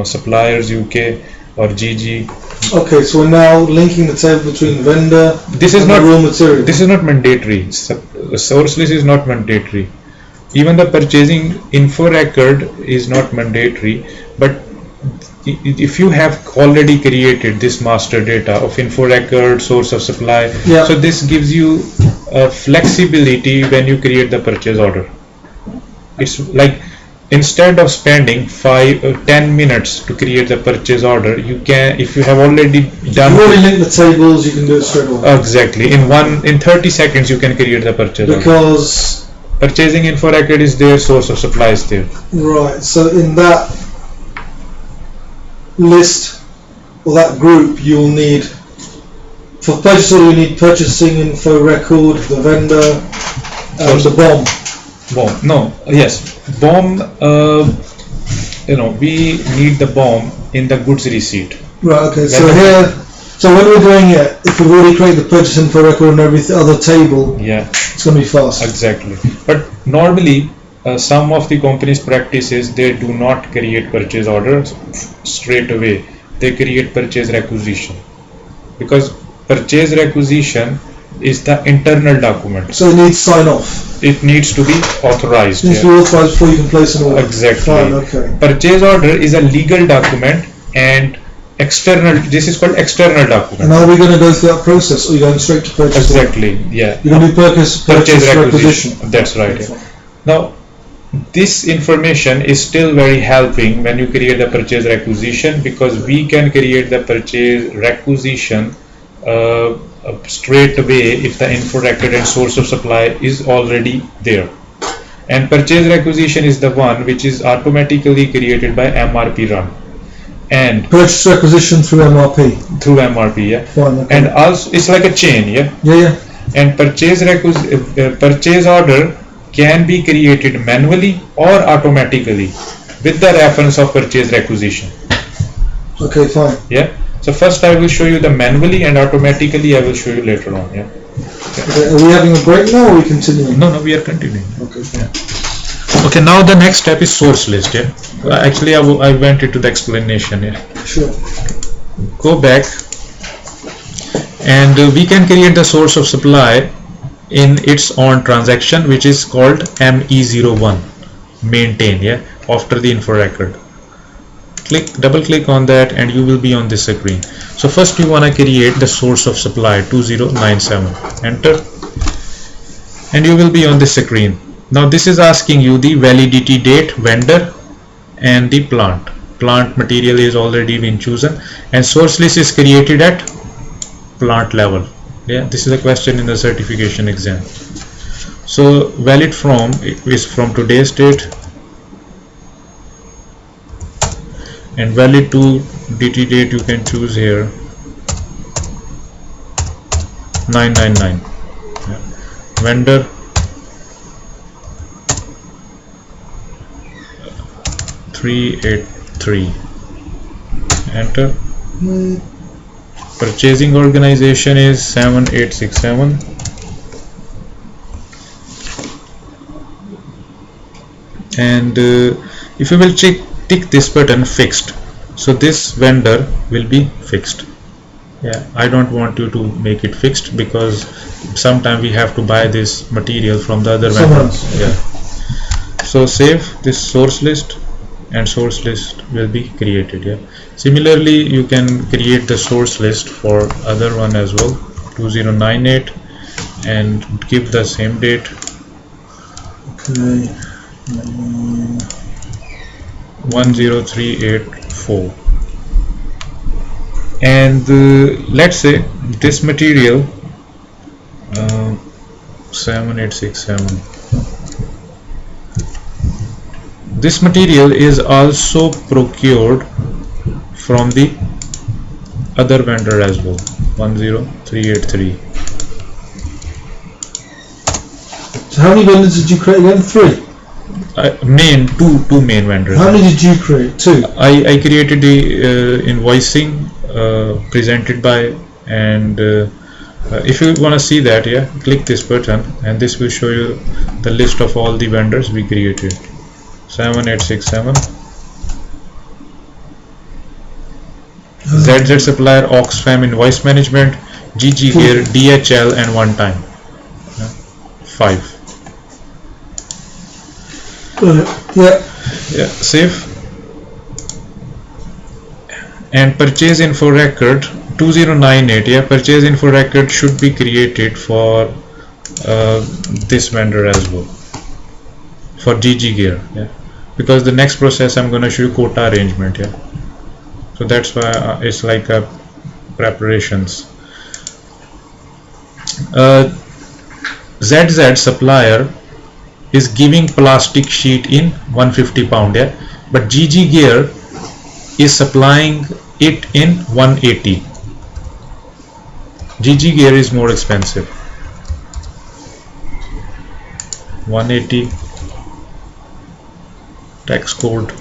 suppliers UK or GG. Okay, so we're now linking the table between vendor and raw material. This is not mandatory. Source list is not mandatory. Even the purchasing info record is not mandatory. But if you have already created this master data of info record, source of supply, so this gives you flexibility when you create the purchase order. It's like, instead of spending 5-10 minutes to create the purchase order, you can, if you have already done. You've already linked the tables, you can do it straight away. Exactly. In 30 seconds, you can create the purchase order. Because purchasing info record is there, source of supply is there. Right. So in that list or that group, you'll need, for purchase order, you need purchasing info record, the vendor, and the BOM. BOM. No. Yes. BOM. We need the BOM in the goods receipt. Right. Okay. So here, so when we're doing it, if we've already created the purchase info record and every other table, it's going to be fast. Exactly. But normally, some of the companies' practices, they do not create purchase orders straight away. They create purchase requisition, because purchase requisition is the internal document. So it needs sign off. It needs to be authorized. It needs to be authorized before you can place an order. Exactly. Fine, okay. Purchase order is a legal document and external. This is called external document. And are we going to go through that process, or are you going straight to purchase? Exactly. Yeah. You're going to do purchase requisition. That's right. Yeah. Now, this information is still very helping when you create the purchase requisition, because we can create the purchase requisition straight away if the info record and source of supply is already there. And purchase requisition is the one which is automatically created by MRP run. And purchase requisition through MRP. Through MRP, yeah. Fine, okay. And also it's like a chain, yeah. Yeah. And purchase order can be created manually or automatically with the reference of purchase requisition. Okay, fine. Yeah. So first I will show you the manually, and automatically I will show you later on. Yeah. Okay. Are we having a break now, or are we continuing? No, we are continuing. Okay. Yeah. Okay. Now the next step is source list. Yeah. Actually, I went into the explanation. Yeah. Sure. Go back, and we can create the source of supply in its own transaction, which is called ME01 maintain. Yeah. After the info record. Double click on that, and you will be on this screen. So first we want to create the source of supply 2097. Enter, and you will be on this screen. Now this is asking you the validity date, vendor, and the plant material is already been chosen, and source list is created at plant level. Yeah, this is a question in the certification exam. So valid from is from today's date, and valid to DT date you can choose here 999. Yeah. Vendor, $383. Enter. Purchasing organization is 7867. And if you will tick this button fixed, so this vendor will be fixed. Yeah, I don't want you to make it fixed because sometimes we have to buy this material from the other vendor. Yeah. So save this source list, and source list will be created. Yeah. Similarly, you can create the source list for other one as well, 2098, and give the same date. Okay. 10384, and let's say this material 7867, this material is also procured from the other vendor as well, 10383. So how many vendors did you create again? 3? Two main vendors. How many did you create? 2. I created the invoicing presented by, and if you want to see that, yeah, click this button, and this will show you the list of all the vendors we created. 7867, ZZ Supplier, Oxfam Invoice Management, GG Gear, DHL, and One Time. 5. Yeah, save. And purchase info record 2098. Yeah, purchase info record should be created for this vendor as well, for GG Gear. Yeah, because the next process I'm going to show you quota arrangement. Yeah, so that's why it's like a preparations. ZZ Supplier is giving plastic sheet in 150 pound, yeah, but GG Gear is supplying it in 180. GG Gear is more expensive. 180. Tax code,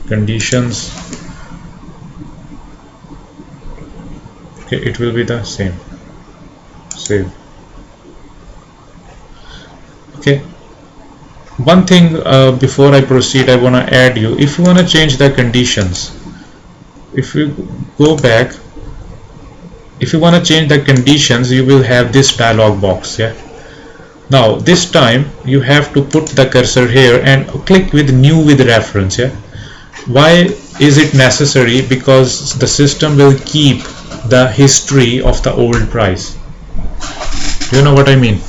conditions. Okay, it will be the same. Save. Okay, one thing before I proceed, I want to add you, if you want to change the conditions, if you go back, if you want to change the conditions, you will have this dialog box. Yeah, now this time you have to put the cursor here and click with new with reference. Yeah, why is it necessary? Because the system will keep the history of the old price. You know what I mean?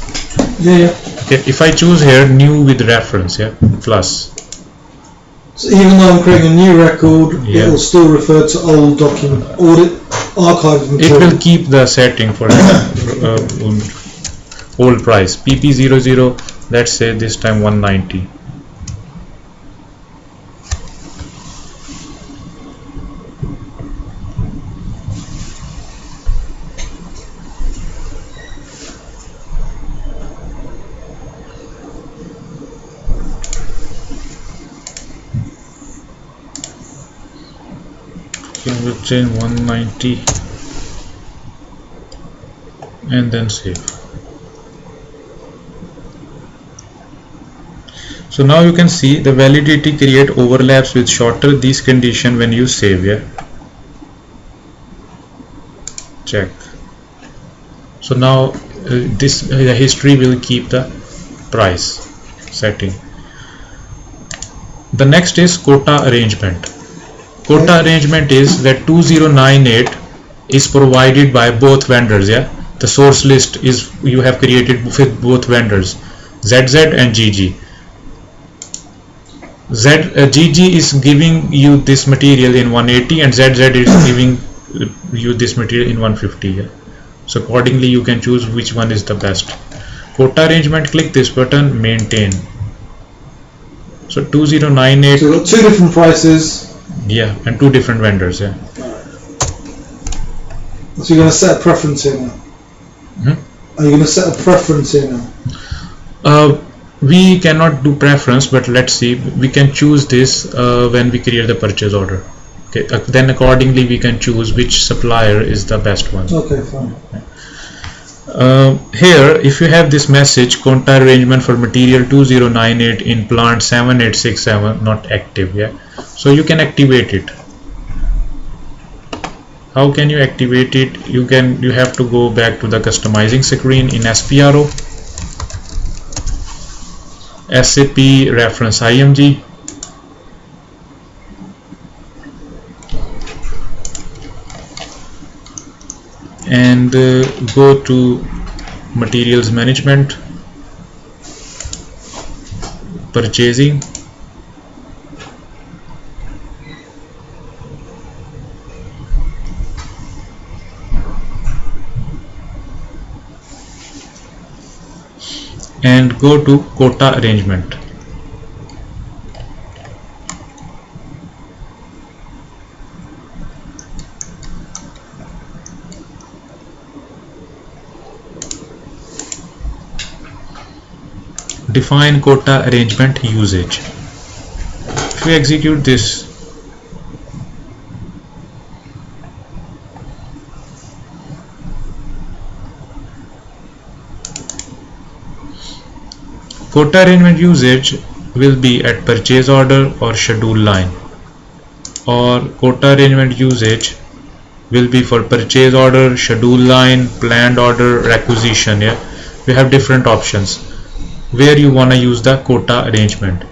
Yeah. Okay, if I choose here new with reference, yeah, plus. So even though I'm creating a new record, yeah, it will still refer to old document, audit, archive material. It will keep the setting for old price. PP00, let's say this time 190. will change 190 and then save. So now you can see the validity create overlaps with shorter these condition when you save. Yeah, check. So now this the history will keep the price setting. The next is quota arrangement. Quota arrangement is that 2098 is provided by both vendors. Yeah, the source list is you have created with both vendors, ZZ and GG. GG is giving you this material in 180 and ZZ is giving you this material in 150. Yeah? So accordingly you can choose which one is the best. Quota arrangement, click this button, maintain. So 2098. So we've got two different prices. Yeah, and two different vendors. Yeah. So you're going to set a preference here now. Are you going to set a preference here now? We cannot do preference, but let's see, we can choose this when we create the purchase order. Okay, then accordingly we can choose which supplier is the best one. Okay, fine. Here if you have this message, quota arrangement for material 2098 in plant 7867 not active. Yeah, so you can activate it. How can you activate it? You have to go back to the customizing screen in SPRO, SAP reference IMG, and go to materials management, purchasing, and go to quota arrangement. Define quota arrangement usage. If you execute this, quota arrangement usage will be at purchase order or schedule line, or quota arrangement usage will be for purchase order, schedule line, planned order, requisition. Yeah, we have different options where you want to use the quota arrangement.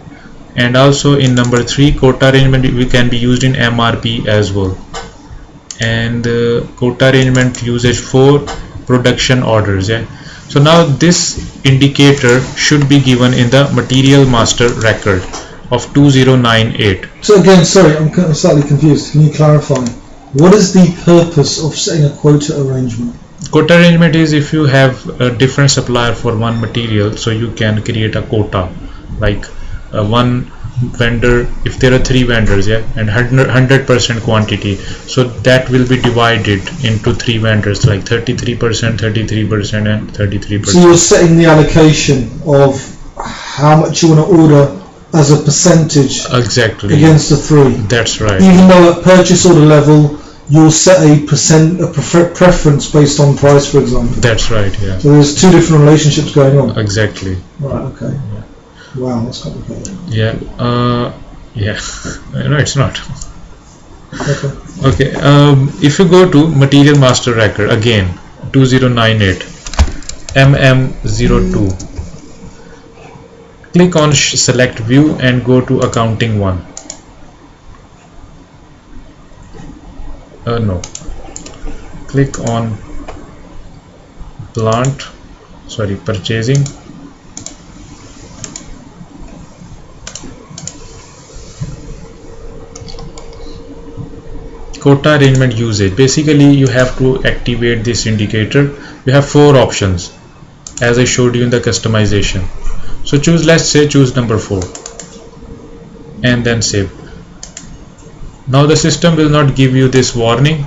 And also in number 3, quota arrangement we can be used in MRP as well. And quota arrangement usage for production orders. Yeah, so now this indicator should be given in the material master record of 2098. So again, sorry, I'm slightly confused. Can you clarify? What is the purpose of setting a quota arrangement? Quota arrangement is if you have a different supplier for one material, so you can create a quota, like one vendor, if there are 3 vendors, yeah, and 100% quantity, so that will be divided into 3 vendors, like 33%, 33% and 33%. So you're setting the allocation of how much you want to order as a percentage exactly against the 3. That's right. Even though at purchase order level you'll set a preference based on price, for example. That's right, yeah. So there's 2 different relationships going on. Exactly. Right, okay. Yeah. Wow, that's complicated. Yeah, yeah. No, it's not. Okay. Okay, if you go to material master record again, 2098 MM02, click on select view and go to accounting 1. No, click on purchasing, quota arrangement usage. Basically you have to activate this indicator. You have 4 options as I showed you in the customization. So choose, let's say choose number 4 and then save. Now the system will not give you this warning,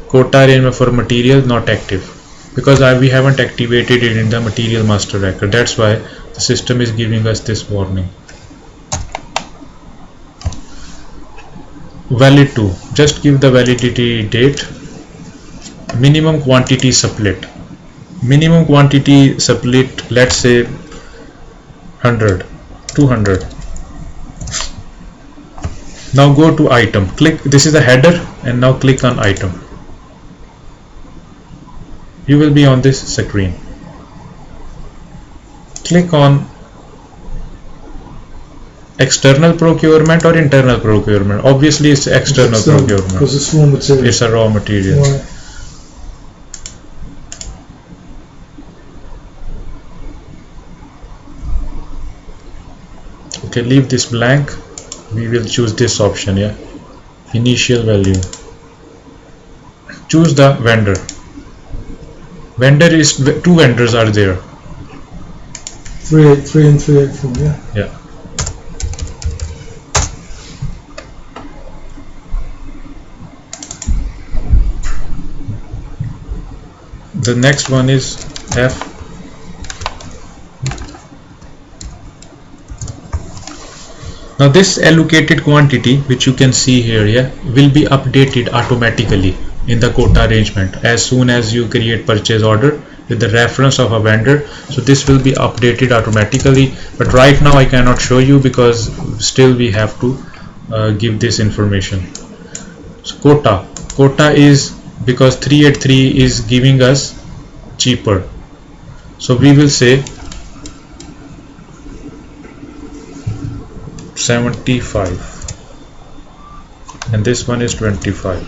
quota arrangement for material not active, because we haven't activated it in the material master record. That's why the system is giving us this warning. valid to, just give the validity date. Minimum quantity split, minimum quantity split, let's say 100, 200. Now go to item, click, this is the header, and now click on item. You will be on this screen. Click on external procurement or internal procurement. Obviously it's external procurement because it's raw material. It's a raw material. Right. Okay, leave this blank. We will choose this option, yeah, initial value. Choose the vendor. Vendor is, two vendors are there, 383 and 384, yeah. Yeah. The next one is F. Now this allocated quantity, which you can see here, yeah, will be updated automatically in the quota arrangement as soon as you create purchase order with the reference of a vendor. So this will be updated automatically, but right now I cannot show you because still we have to give this information. So quota is, because 383 is giving us cheaper, so we will say 75, and this one is 25.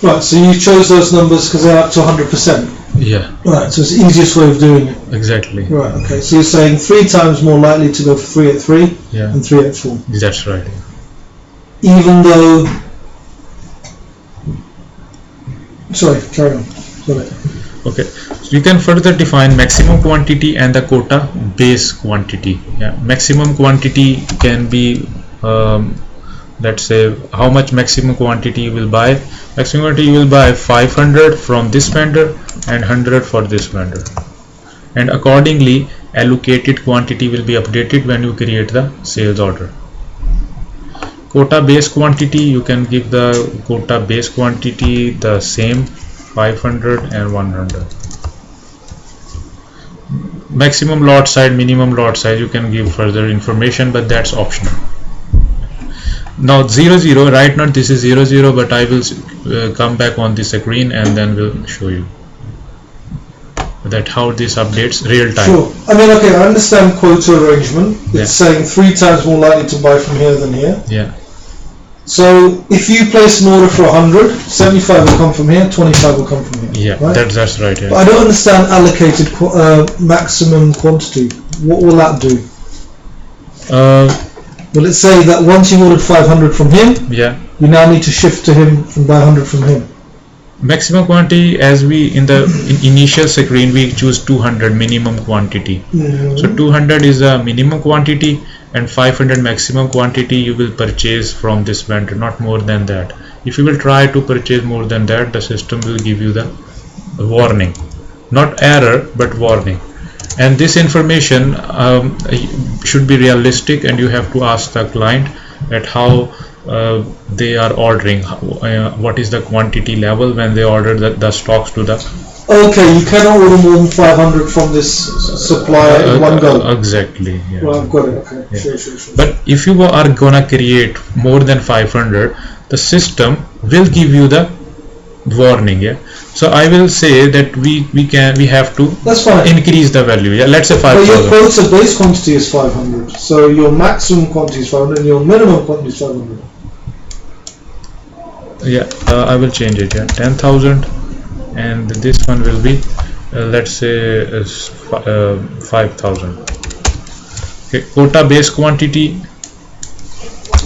Right, so you chose those numbers because they're up to 100%. Yeah. Right, so it's the easiest way of doing it. Exactly. Right, okay, so you're saying 3 times more likely to go for 383 and 384. That's right. Even though... Sorry, carry on. Sorry. Okay, so you can further define maximum quantity and the quota base quantity. Yeah, maximum quantity can be, let's say, how much maximum quantity you will buy. Maximum quantity you will buy 500 from this vendor and 100 for this vendor, and accordingly allocated quantity will be updated when you create the sales order. Quota base quantity, you can give the quota base quantity the same, 500 and 100. Maximum lot size, minimum lot size, you can give further information, but that's optional. Now 00, right now this is 00, but I will come back on the screen and then we'll show you that how this updates real time. Sure. I mean, okay, I understand quota arrangement. It's saying 3 times more likely to buy from here than here. Yeah. So if you place an order for 100, 75 will come from here, 25 will come from here. Yeah, right? that's right. Yeah. But I don't understand allocated maximum quantity. What will that do? Will it say that once you ordered 500 from him, yeah, you now need to shift to him and buy 100 from him? Maximum quantity, as we in the initial screen we choose 200 minimum quantity. So 200 is a minimum quantity and 500 maximum quantity you will purchase from this vendor, not more than that. If you will try to purchase more than that, the system will give you the warning, not error but warning. And this information should be realistic, and you have to ask the client at how they are ordering, what is the quantity level when they order the stocks to the... Okay, you cannot order more than 500 from this supplier in one go. Exactly. Yeah. Well, I've got it. Okay. Yeah. Sure. But if you are gonna create more than 500, the system will give you the warning. Yeah. So I will say that we have to increase the value. Yeah. Let's say 5,000. But your quota base quantity is 500. So your maximum quantity is 500 and your minimum quantity is 500. Yeah. I will change it. Yeah. 10,000. And this one will be let's say 5,000. Okay, quota base quantity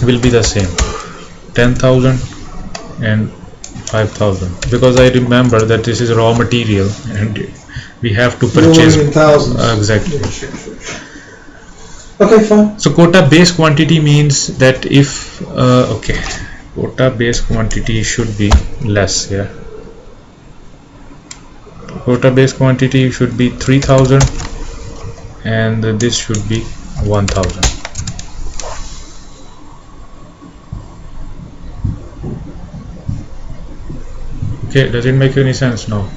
will be the same, 10,000 and 5,000, because I remember that this is raw material and we have to purchase exactly. Yeah, sure. Okay, fine. So quota base quantity means that if okay, quota base quantity should be less. Yeah. Quota base quantity should be 3,000 and this should be 1,000. Okay, does it make any sense now?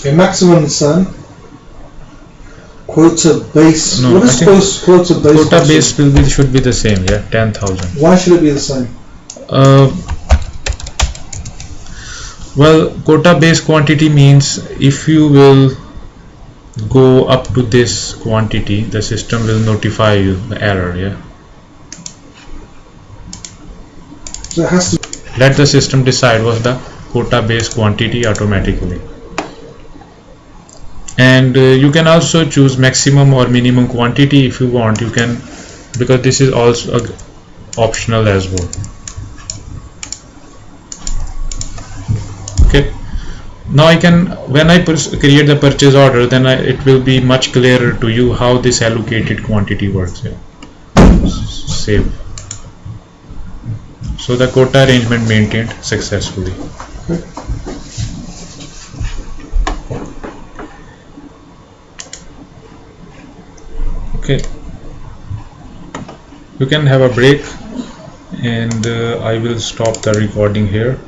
Okay, maximum sum. Quota base. No, What is quota base? Quota base should be the same, yeah, 10,000. Why should it be the same? Well, quota base quantity means if you will go up to this quantity, the system will notify you the error, yeah. So it has to. Let the system decide what's the quota base quantity automatically. And you can also choose maximum or minimum quantity if you want. You can, because this is also optional as well. Okay, now I can, when I create the purchase order, then it will be much clearer to you how this allocated quantity works. Yeah. Save. So the quota arrangement maintained successfully. Okay, you can have a break, and I will stop the recording here.